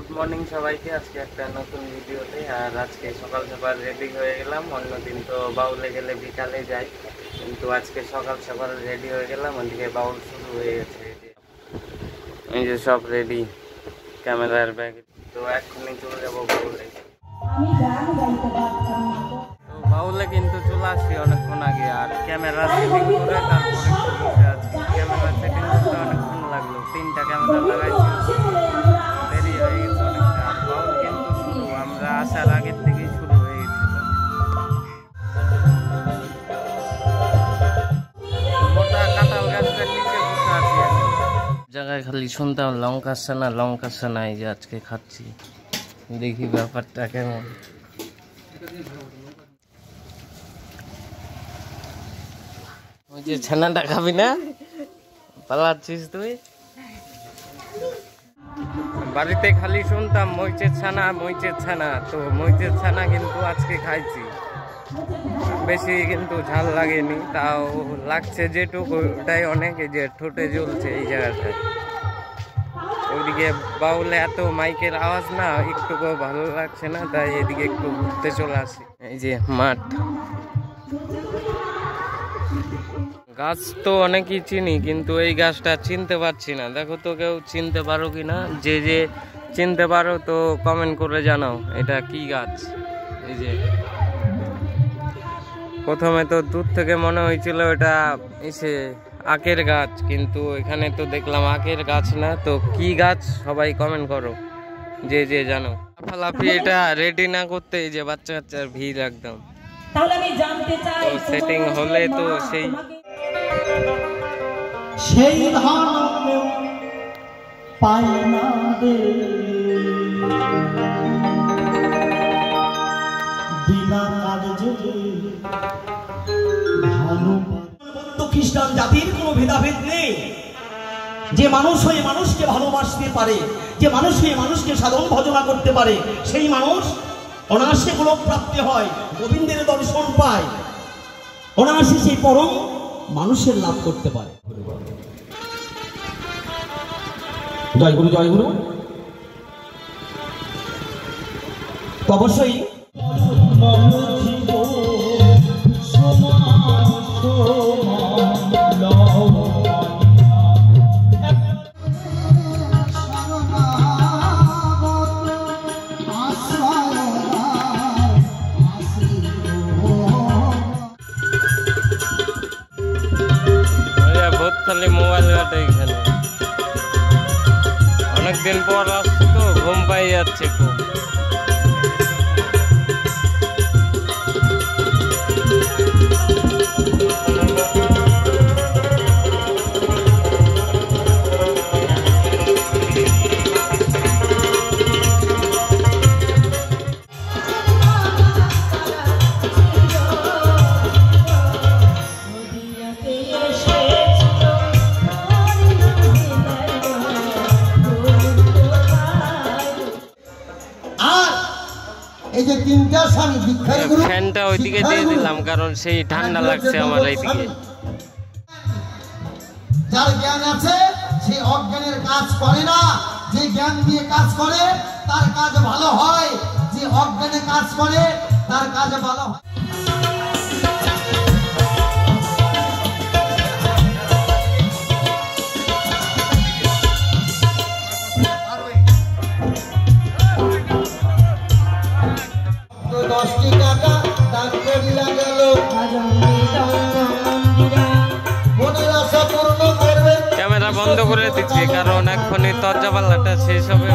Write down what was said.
Good morning সবাইকে। আজকে একটা নতুন ভিডিওতে। আর আজকে সকাল সকাল রেডি হয়ে গেলাম। অন্যদিন তো বাউলে গেলে বিকালে যাই, কিন্তু আজকে সকাল সকাল রেডি হয়ে গেলাম। ওদিকে বাউল শুরু হয়ে গেছে। এই যে সব রেডি, ক্যামেরার ব্যাগ। তো এক্ষুনি চলে যাবো বাউলে। তো বাউলে কিন্তু চলে আসছি অনেকক্ষণ আগে। আর ক্যামেরা সেটিং করে তারপরে বসে আছি। ক্যামেরা সেটিং করতে অনেকক্ষণ লাগলো, 3টা ক্যামেরা লাগাইছি, দেরি হয়ে গেছে অনেকটা। আর বাউল কিন্তু শুরু, আমরা আসার আগের থেকেই শুরু হয়ে গেছিল। মোটা কাঁঠাল গাছটার নিচে বসে আছি আমি। জায়গায় খালি শুনতাম লঙ্কা সানা, এই যে আজকে খাচ্ছি, দেখি ব্যাপারটা কেমন। ওই যে ছানাটা খাবি না, পালাচ্ছিস তুই? বাড়িতে খালি শুনতাম মরিচের ছানা, তো মরিচের ছানা কিন্তু আজকে খাইছি। বেশি কিন্তু ঝাল লাগেনি, তাও লাগছে যেটুকু ওটাই অনেক। এই যে ঠোঁটে জ্বলছে এই জায়গাটায়। ওইদিকে বাউলে এত মাইকের আওয়াজ না, একটুকু ভালো লাগছে না, তাই এদিকে একটু ঘুরতে চলে আসি। এই যে মাঠ, গাছ তো অনেকই চিনি, কিন্তু এই গাছটা চিনতে পারছি না। দেখো তো কেউ চিনতে পারো কিনা, যে চিনতে পারো তো কমেন্ট করে জানাও এটা কি গাছ। এই যে প্রথমে তো দূর থেকে মনে হয়েছিল এটা এসে আখের গাছ, কিন্তু এখানে তো দেখলাম আখের গাছ না। তো কি গাছ সবাই কমেন্ট করো যে জানো। লাফালাফি এটা রেডি না করতে এই যে বাচ্চা কাচ্চার ভিড় একদম। তাহলে আমি জানতে চাই সেটিং হলে তো সেই ধান পাই না দে বিনা কাজে ভালো। খ্রিস্টান জাতির কোনো ভেদাভেদ নেই। যে মানুষ হয়ে মানুষকে ভালোবাসতে পারে, যে মানুষ হয়ে মানুষকে সাধন ভজনা করতে পারে, সেই মানুষ অনায়াসে গোলক প্রাপ্তি হয়, গোবিন্দের দর্শন পায়, অনায়াসে সেই পরম মানুষের লাভ করতে পারে। জয় গুরু, জয় গুরু। অবশ্যই খালি মোবাইল ঘাটে এখানে। অনেকদিন পর আসছি তো, ঘুম পাই যাচ্ছে খুব। ফ্যানটা ওইদিকে দিয়ে দিলাম, কারণ সেই ঠান্ডা লাগছে আমার এইদিকে। যার জ্ঞান আছে সে অজ্ঞানের কাজ করে না, যে জ্ঞান দিয়ে কাজ করে তার কাজ ভালো হয়, যে অজ্ঞানে কাজ করে তার কাজ ভালো হয়। ক্যামেরা বন্ধ করে দিচ্ছি, কারণ এখনই তরজা পাল্লাটা শেষ হবে।